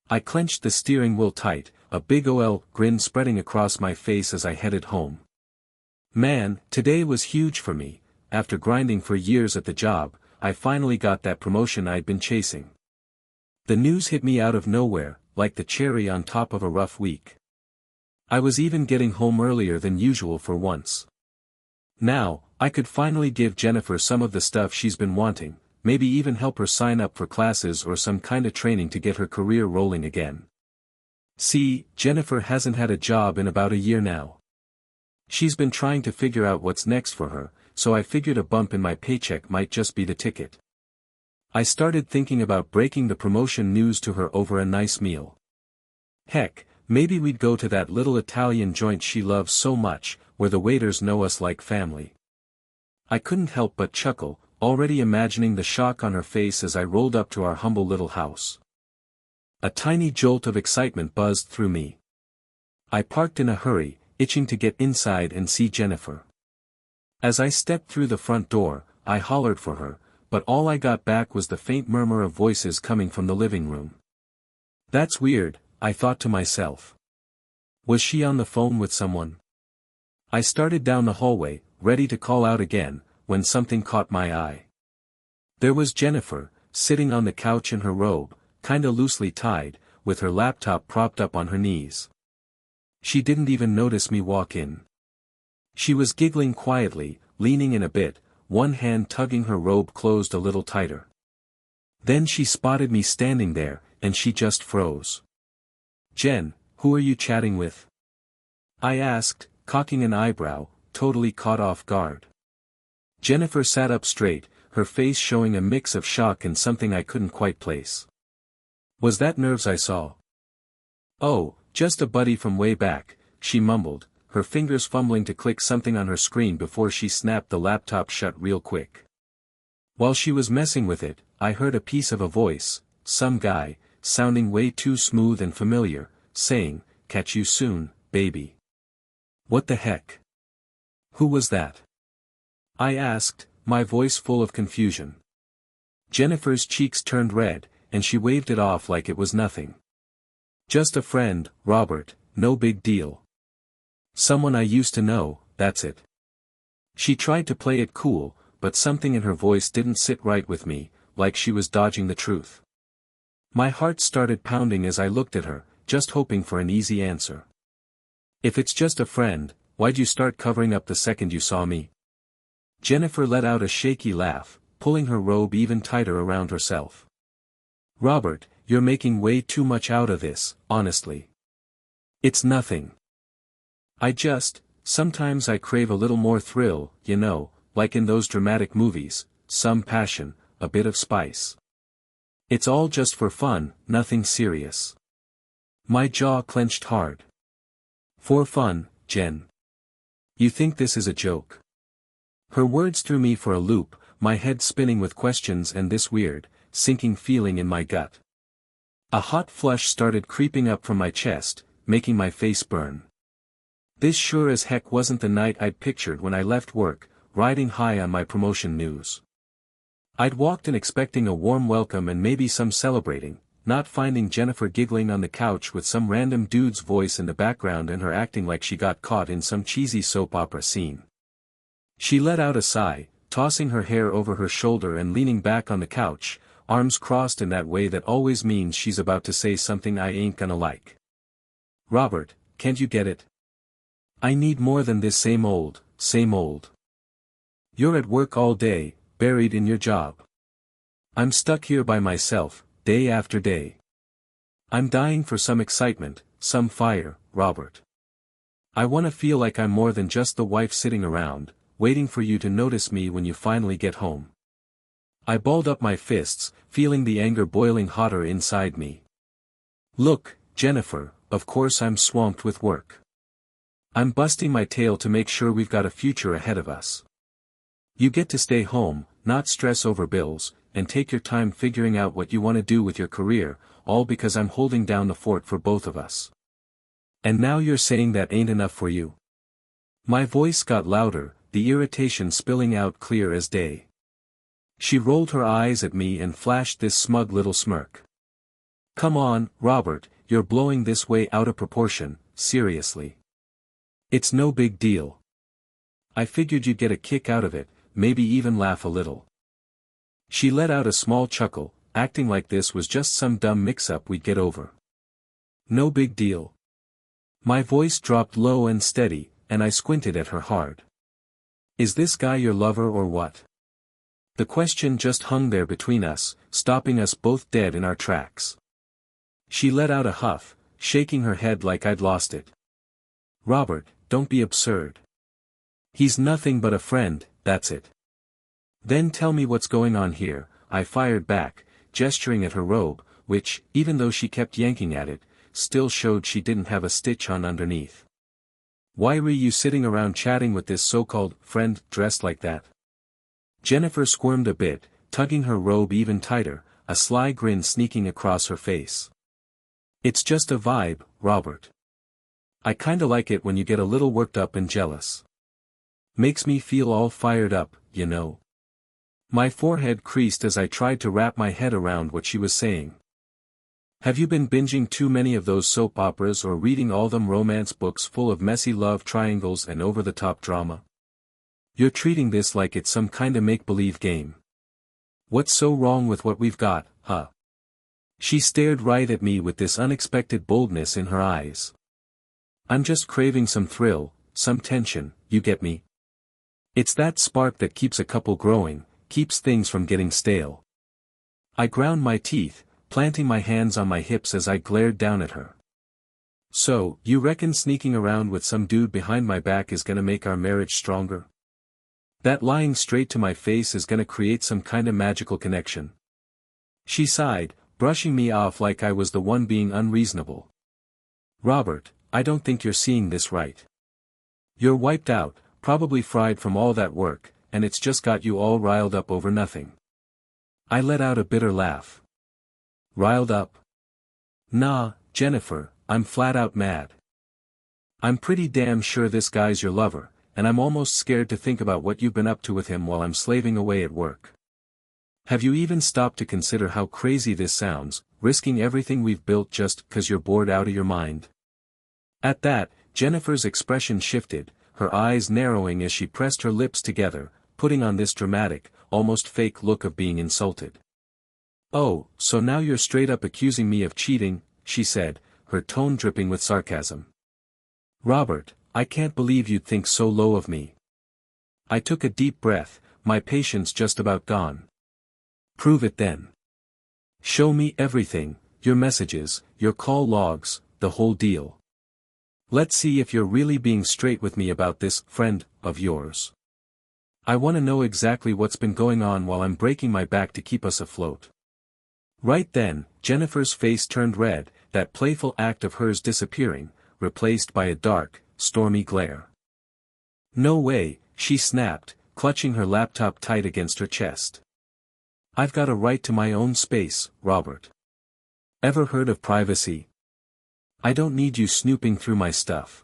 I clenched the steering wheel tight, a big OL grin spreading across my face as I headed home. Man, today was huge for me. After grinding for years at the job, I finally got that promotion I'd been chasing. The news hit me out of nowhere, like the cherry on top of a rough week. I was even getting home earlier than usual for once. Now, I could finally give Jennifer some of the stuff she's been wanting, maybe even help her sign up for classes or some kinda training to get her career rolling again. See, Jennifer hasn't had a job in about a year now. She's been trying to figure out what's next for her, so I figured a bump in my paycheck might just be the ticket. I started thinking about breaking the promotion news to her over a nice meal. Heck, maybe we'd go to that little Italian joint she loves so much, where the waiters know us like family. I couldn't help but chuckle, already imagining the shock on her face as I rolled up to our humble little house. A tiny jolt of excitement buzzed through me. I parked in a hurry, itching to get inside and see Jennifer. As I stepped through the front door, I hollered for her, but all I got back was the faint murmur of voices coming from the living room. That's weird, I thought to myself. Was she on the phone with someone? I started down the hallway, ready to call out again, when something caught my eye. There was Jennifer, sitting on the couch in her robe, kinda loosely tied, with her laptop propped up on her knees. She didn't even notice me walk in. She was giggling quietly, leaning in a bit, one hand tugging her robe closed a little tighter. Then she spotted me standing there, and she just froze. "Jen, who are you chatting with?" I asked, cocking an eyebrow, totally caught off guard. Jennifer sat up straight, her face showing a mix of shock and something I couldn't quite place. Was that nerves I saw? "Oh, just a buddy from way back," she mumbled, her fingers fumbling to click something on her screen before she snapped the laptop shut real quick. While she was messing with it, I heard a piece of a voice, some guy, sounding way too smooth and familiar, saying, "Catch you soon, baby." What the heck? Who was that? I asked, my voice full of confusion. Jennifer's cheeks turned red, and she waved it off like it was nothing. "Just a friend, Robert, no big deal. Someone I used to know, that's it." She tried to play it cool, but something in her voice didn't sit right with me, like she was dodging the truth. My heart started pounding as I looked at her, just hoping for an easy answer. "If it's just a friend, why'd you start covering up the second you saw me?" Jennifer let out a shaky laugh, pulling her robe even tighter around herself. "Robert, you're making way too much out of this, honestly. It's nothing. Sometimes I crave a little more thrill, you know, like in those dramatic movies, some passion, a bit of spice. It's all just for fun, nothing serious." My jaw clenched hard. "For fun, Jen? You think this is a joke?" Her words threw me for a loop, my head spinning with questions and this weird, sinking feeling in my gut. A hot flush started creeping up from my chest, making my face burn. This sure as heck wasn't the night I'd pictured when I left work, riding high on my promotion news. I'd walked in expecting a warm welcome and maybe some celebrating, not finding Jennifer giggling on the couch with some random dude's voice in the background and her acting like she got caught in some cheesy soap opera scene. She let out a sigh, tossing her hair over her shoulder and leaning back on the couch, arms crossed in that way that always means she's about to say something I ain't gonna like. "Robert, can't you get it? I need more than this same old, same old. You're at work all day, buried in your job. I'm stuck here by myself, day after day. I'm dying for some excitement, some fire, Robert. I want to feel like I'm more than just the wife sitting around, waiting for you to notice me when you finally get home." I balled up my fists, feeling the anger boiling hotter inside me. "Look, Jennifer, of course I'm swamped with work. I'm busting my tail to make sure we've got a future ahead of us. You get to stay home, not stress over bills, and take your time figuring out what you want to do with your career, all because I'm holding down the fort for both of us. And now you're saying that ain't enough for you?" My voice got louder, the irritation spilling out clear as day. She rolled her eyes at me and flashed this smug little smirk. Come on, Robert, you're blowing this way out of proportion, seriously. It's no big deal. I figured you'd get a kick out of it, maybe even laugh a little. She let out a small chuckle, acting like this was just some dumb mix-up we'd get over. No big deal. My voice dropped low and steady, and I squinted at her hard. Is this guy your lover or what? The question just hung there between us, stopping us both dead in our tracks. She let out a huff, shaking her head like I'd lost it. Robert, don't be absurd. He's nothing but a friend, that's it. Then tell me what's going on here, I fired back, gesturing at her robe, which, even though she kept yanking at it, still showed she didn't have a stitch on underneath. Why were you sitting around chatting with this so-called friend dressed like that? Jennifer squirmed a bit, tugging her robe even tighter, a sly grin sneaking across her face. It's just a vibe, Robert. I kinda like it when you get a little worked up and jealous. Makes me feel all fired up, you know. My forehead creased as I tried to wrap my head around what she was saying. Have you been binging too many of those soap operas or reading all them romance books full of messy love triangles and over-the-top drama? You're treating this like it's some kinda make-believe game. What's so wrong with what we've got, huh? She stared right at me with this unexpected boldness in her eyes. I'm just craving some thrill, some tension, you get me? It's that spark that keeps a couple growing, keeps things from getting stale. I ground my teeth, planting my hands on my hips as I glared down at her. So, you reckon sneaking around with some dude behind my back is gonna make our marriage stronger? That lying straight to my face is gonna create some kinda magical connection? She sighed, brushing me off like I was the one being unreasonable. Robert, I don't think you're seeing this right. You're wiped out, probably fried from all that work, and it's just got you all riled up over nothing. I let out a bitter laugh. Riled up? Nah, Jennifer, I'm flat out mad. I'm pretty damn sure this guy's your lover, and I'm almost scared to think about what you've been up to with him while I'm slaving away at work. Have you even stopped to consider how crazy this sounds, risking everything we've built just 'cause you're bored out of your mind? At that, Jennifer's expression shifted, her eyes narrowing as she pressed her lips together, putting on this dramatic, almost fake look of being insulted. Oh, so now you're straight up accusing me of cheating, she said, her tone dripping with sarcasm. Robert, I can't believe you'd think so low of me. I took a deep breath, my patience just about gone. Prove it then. Show me everything, your messages, your call logs, the whole deal. Let's see if you're really being straight with me about this friend of yours. I want to know exactly what's been going on while I'm breaking my back to keep us afloat. Right then, Jennifer's face turned red, that playful act of hers disappearing, replaced by a dark, stormy glare. No way, she snapped, clutching her laptop tight against her chest. I've got a right to my own space, Robert. Ever heard of privacy? I don't need you snooping through my stuff.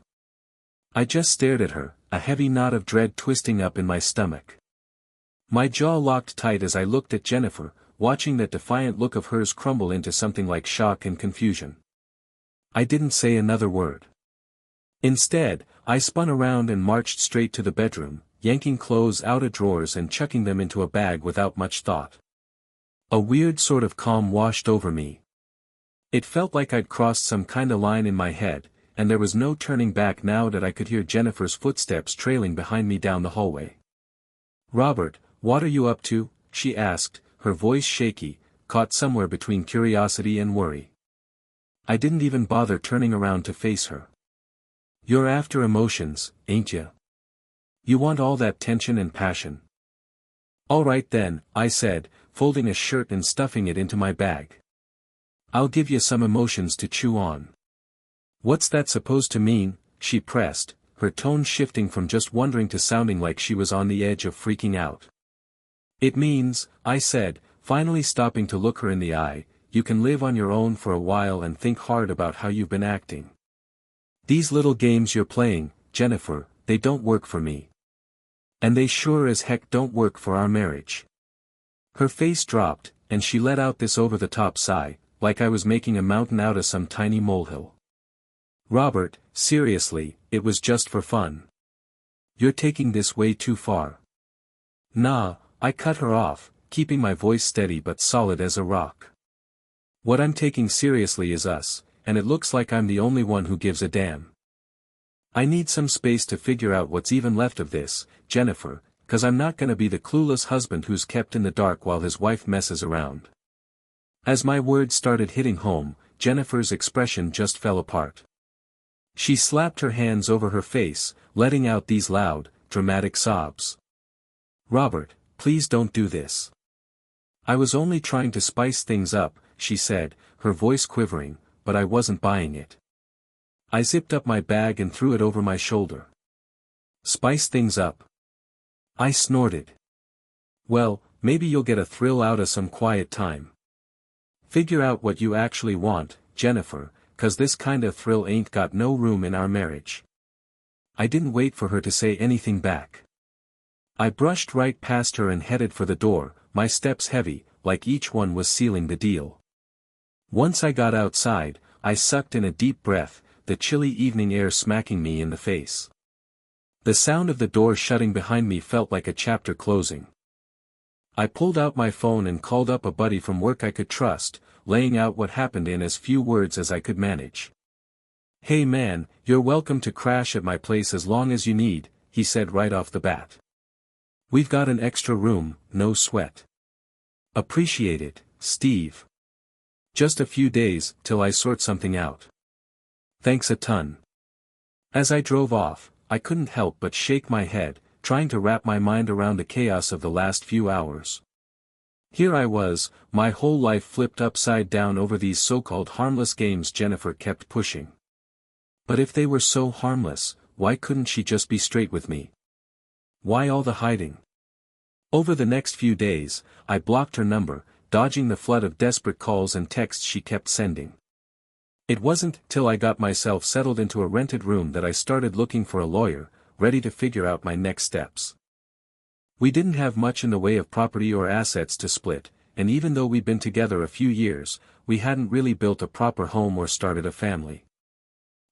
I just stared at her, a heavy knot of dread twisting up in my stomach. My jaw locked tight as I looked at Jennifer, watching that defiant look of hers crumble into something like shock and confusion. I didn't say another word. Instead, I spun around and marched straight to the bedroom, yanking clothes out of drawers and chucking them into a bag without much thought. A weird sort of calm washed over me. It felt like I'd crossed some kinda line in my head, and there was no turning back now that I could hear Jennifer's footsteps trailing behind me down the hallway. Robert, what are you up to? She asked, her voice shaky, caught somewhere between curiosity and worry. I didn't even bother turning around to face her. You're after emotions, ain't ya? You want all that tension and passion? All right then, I said, folding a shirt and stuffing it into my bag. I'll give you some emotions to chew on. What's that supposed to mean? She pressed, her tone shifting from just wondering to sounding like she was on the edge of freaking out. It means, I said, finally stopping to look her in the eye, you can live on your own for a while and think hard about how you've been acting. These little games you're playing, Jennifer, they don't work for me. And they sure as heck don't work for our marriage. Her face dropped, and she let out this over-the-top sigh, like I was making a mountain out of some tiny molehill. Robert, seriously, it was just for fun. You're taking this way too far. Nah, I cut her off, keeping my voice steady but solid as a rock. What I'm taking seriously is us, and it looks like I'm the only one who gives a damn. I need some space to figure out what's even left of this, Jennifer, 'cause I'm not gonna be the clueless husband who's kept in the dark while his wife messes around. As my words started hitting home, Jennifer's expression just fell apart. She slapped her hands over her face, letting out these loud, dramatic sobs. Robert, please don't do this. I was only trying to spice things up, she said, her voice quivering, but I wasn't buying it. I zipped up my bag and threw it over my shoulder. Spice things up? I snorted. Well, maybe you'll get a thrill out of some quiet time. Figure out what you actually want, Jennifer, 'cause this kinda thrill ain't got no room in our marriage. I didn't wait for her to say anything back. I brushed right past her and headed for the door, my steps heavy, like each one was sealing the deal. Once I got outside, I sucked in a deep breath, the chilly evening air smacking me in the face. The sound of the door shutting behind me felt like a chapter closing. I pulled out my phone and called up a buddy from work I could trust, laying out what happened in as few words as I could manage. Hey man, you're welcome to crash at my place as long as you need, he said right off the bat. We've got an extra room, no sweat. Appreciate it, Steve. Just a few days, till I sort something out. Thanks a ton. As I drove off, I couldn't help but shake my head, trying to wrap my mind around the chaos of the last few hours. Here I was, my whole life flipped upside down over these so-called harmless games Jennifer kept pushing. But if they were so harmless, why couldn't she just be straight with me? Why all the hiding? Over the next few days, I blocked her number, dodging the flood of desperate calls and texts she kept sending. It wasn't till I got myself settled into a rented room that I started looking for a lawyer, ready to figure out my next steps. We didn't have much in the way of property or assets to split, and even though we'd been together a few years, we hadn't really built a proper home or started a family.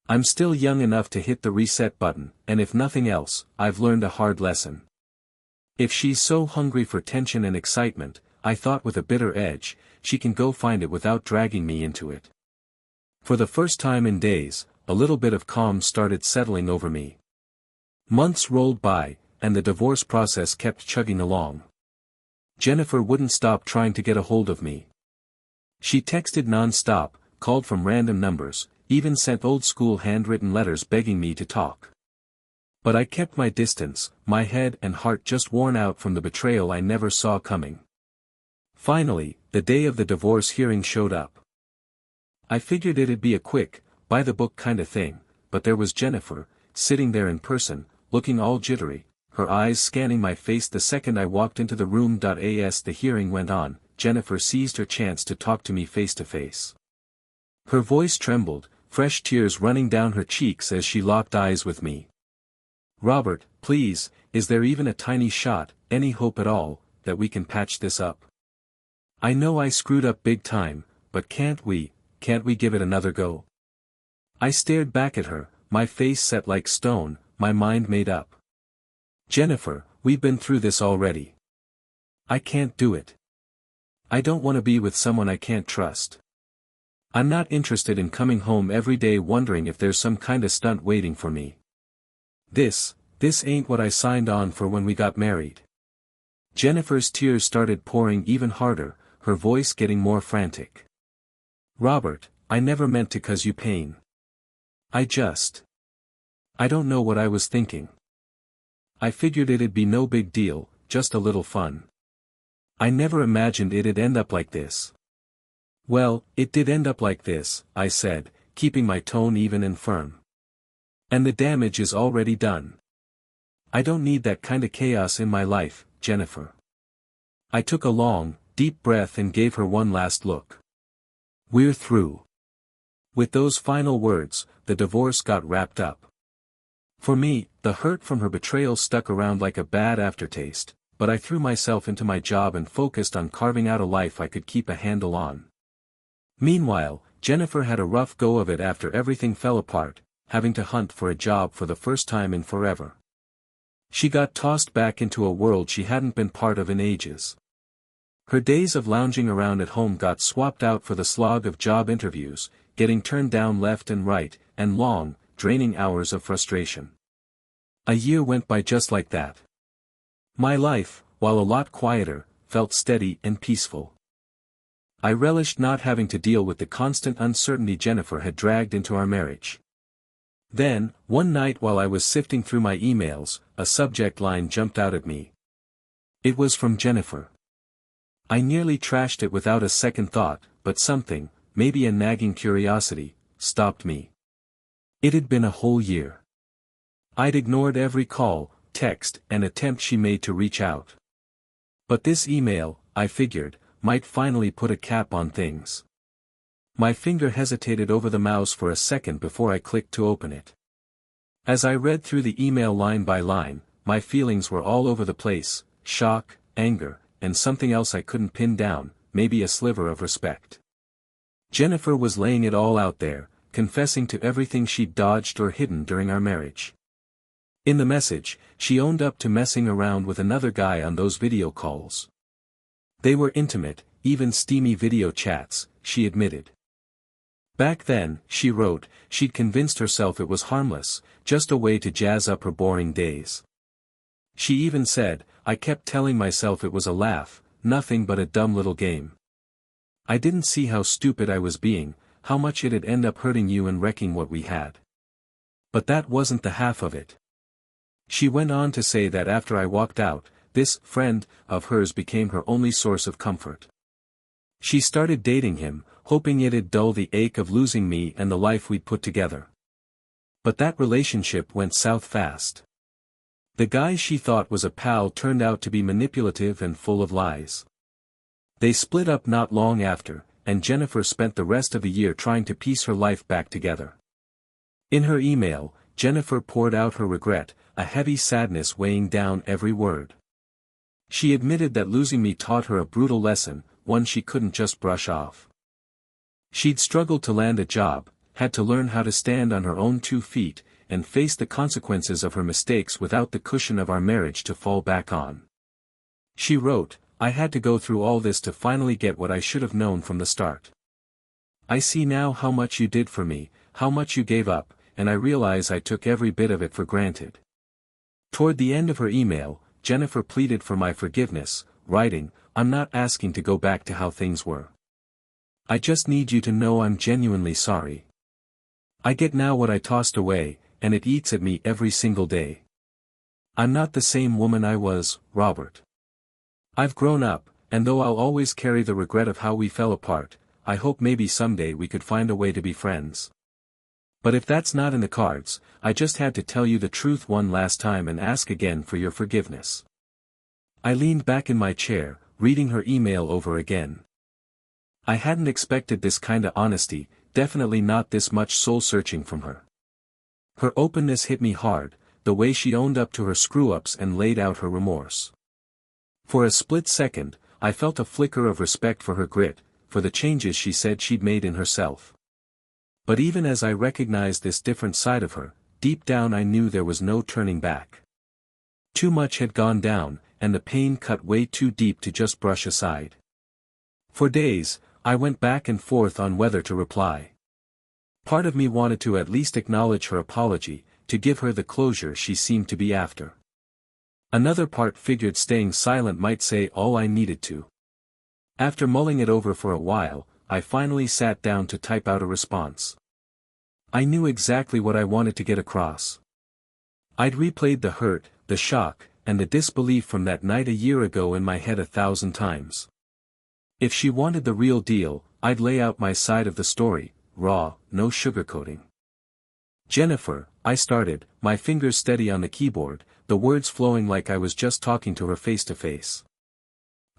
I'm still young enough to hit the reset button, and if nothing else, I've learned a hard lesson. If she's so hungry for tension and excitement, I thought with a bitter edge, she can go find it without dragging me into it. For the first time in days, a little bit of calm started settling over me. Months rolled by, and the divorce process kept chugging along. Jennifer wouldn't stop trying to get a hold of me. She texted non-stop, called from random numbers, even sent old-school handwritten letters begging me to talk. But I kept my distance, my head and heart just worn out from the betrayal I never saw coming. Finally, the day of the divorce hearing showed up. I figured it'd be a quick, by-the-book kinda thing, but there was Jennifer, sitting there in person, looking all jittery, her eyes scanning my face the second I walked into the room. As the hearing went on, Jennifer seized her chance to talk to me face to face. Her voice trembled, fresh tears running down her cheeks as she locked eyes with me. Robert, please, is there even a tiny shot, any hope at all, that we can patch this up? I know I screwed up big time, but can't we give it another go? I stared back at her, my face set like stone, my mind made up. Jennifer, we've been through this already. I can't do it. I don't want to be with someone I can't trust. I'm not interested in coming home every day wondering if there's some kinda stunt waiting for me. This ain't what I signed on for when we got married. Jennifer's tears started pouring even harder, her voice getting more frantic. Robert, I never meant to cause you pain. I don't know what I was thinking. I figured it'd be no big deal, just a little fun. I never imagined it'd end up like this. Well, it did end up like this, I said, keeping my tone even and firm. And the damage is already done. I don't need that kinda chaos in my life, Jennifer. I took a long, deep breath and gave her one last look. We're through. With those final words, the divorce got wrapped up. For me, the hurt from her betrayal stuck around like a bad aftertaste, but I threw myself into my job and focused on carving out a life I could keep a handle on. Meanwhile, Jennifer had a rough go of it after everything fell apart, having to hunt for a job for the first time in forever. She got tossed back into a world she hadn't been part of in ages. Her days of lounging around at home got swapped out for the slog of job interviews, getting turned down left and right, and long, draining hours of frustration. A year went by just like that. My life, while a lot quieter, felt steady and peaceful. I relished not having to deal with the constant uncertainty Jennifer had dragged into our marriage. Then, one night while I was sifting through my emails, a subject line jumped out at me. It was from Jennifer. I nearly trashed it without a second thought, but something, maybe a nagging curiosity, stopped me. It had been a whole year. I'd ignored every call, text, and attempt she made to reach out. But this email, I figured, might finally put a cap on things. My finger hesitated over the mouse for a second before I clicked to open it. As I read through the email line by line, my feelings were all over the place: shock, anger, and something else I couldn't pin down, maybe a sliver of respect. Jennifer was laying it all out there, confessing to everything she'd dodged or hidden during our marriage. In the message, she owned up to messing around with another guy on those video calls. They were intimate, even steamy video chats, she admitted. Back then, she wrote, she'd convinced herself it was harmless, just a way to jazz up her boring days. She even said, I kept telling myself it was a laugh, nothing but a dumb little game. I didn't see how stupid I was being, how much it'd end up hurting you and wrecking what we had. But that wasn't the half of it. She went on to say that after I walked out, this friend of hers became her only source of comfort. She started dating him, hoping it'd dull the ache of losing me and the life we'd put together. But that relationship went south fast. The guy she thought was a pal turned out to be manipulative and full of lies. They split up not long after, and Jennifer spent the rest of the year trying to piece her life back together. In her email, Jennifer poured out her regret, a heavy sadness weighing down every word. She admitted that losing me taught her a brutal lesson, one she couldn't just brush off. She'd struggled to land a job, had to learn how to stand on her own 2 feet, and face the consequences of her mistakes without the cushion of our marriage to fall back on. She wrote, I had to go through all this to finally get what I should have known from the start. I see now how much you did for me, how much you gave up, and I realize I took every bit of it for granted. Toward the end of her email, Jennifer pleaded for my forgiveness, writing, I'm not asking to go back to how things were. I just need you to know I'm genuinely sorry. I get now what I tossed away, and it eats at me every single day. I'm not the same woman I was, Robert. I've grown up, and though I'll always carry the regret of how we fell apart, I hope maybe someday we could find a way to be friends. But if that's not in the cards, I just had to tell you the truth one last time and ask again for your forgiveness. I leaned back in my chair, reading her email over again. I hadn't expected this kinda honesty, definitely not this much soul-searching from her. Her openness hit me hard, the way she owned up to her screw-ups and laid out her remorse. For a split second, I felt a flicker of respect for her grit, for the changes she said she'd made in herself. But even as I recognized this different side of her, deep down I knew there was no turning back. Too much had gone down, and the pain cut way too deep to just brush aside. For days, I went back and forth on whether to reply. Part of me wanted to at least acknowledge her apology, to give her the closure she seemed to be after. Another part figured staying silent might say all I needed to. After mulling it over for a while, I finally sat down to type out a response. I knew exactly what I wanted to get across. I'd replayed the hurt, the shock, and the disbelief from that night a year ago in my head 1,000 times. If she wanted the real deal, I'd lay out my side of the story, raw, no sugarcoating. Jennifer, I started, my fingers steady on the keyboard, the words flowing like I was just talking to her face to face.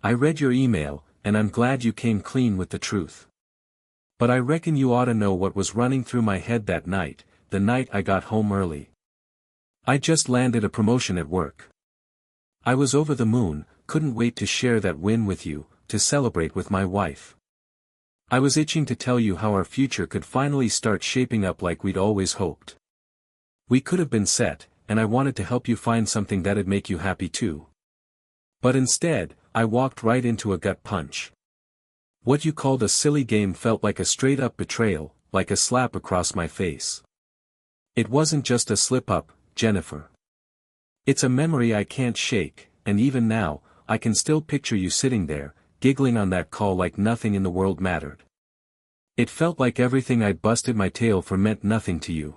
I read your email, and I'm glad you came clean with the truth. But I reckon you ought to know what was running through my head that night, the night I got home early. I just landed a promotion at work. I was over the moon, couldn't wait to share that win with you, to celebrate with my wife. I was itching to tell you how our future could finally start shaping up like we'd always hoped. We could have been set, and I wanted to help you find something that'd make you happy too. But instead, I walked right into a gut punch. What you called a silly game felt like a straight-up betrayal, like a slap across my face. It wasn't just a slip-up, Jennifer. It's a memory I can't shake, and even now, I can still picture you sitting there, giggling on that call like nothing in the world mattered. It felt like everything I'd busted my tail for meant nothing to you.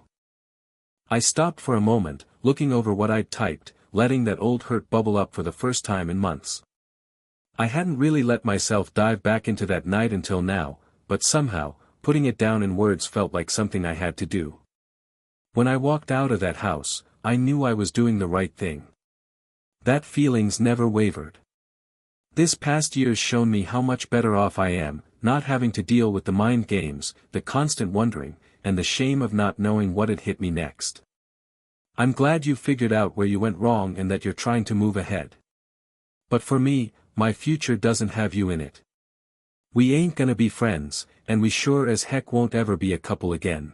I stopped for a moment, looking over what I'd typed, letting that old hurt bubble up for the first time in months. I hadn't really let myself dive back into that night until now, but somehow, putting it down in words felt like something I had to do. When I walked out of that house, I knew I was doing the right thing. That feelings never wavered. This past year's shown me how much better off I am, not having to deal with the mind games, the constant wondering, and the shame of not knowing what'd hit me next. I'm glad you figured out where you went wrong and that you're trying to move ahead. But for me, my future doesn't have you in it. We ain't gonna be friends, and we sure as heck won't ever be a couple again.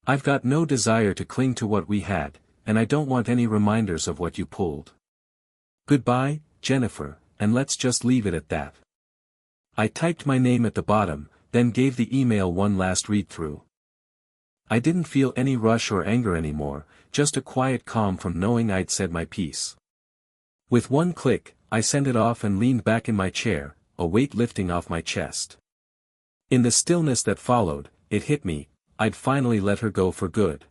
I've got no desire to cling to what we had, and I don't want any reminders of what you pulled. Goodbye, Jennifer, and let's just leave it at that. I typed my name at the bottom, then gave the email one last read-through. I didn't feel any rush or anger anymore, just a quiet calm from knowing I'd said my piece. With one click, I sent it off and leaned back in my chair, a weight lifting off my chest. In the stillness that followed, it hit me, I'd finally let her go for good.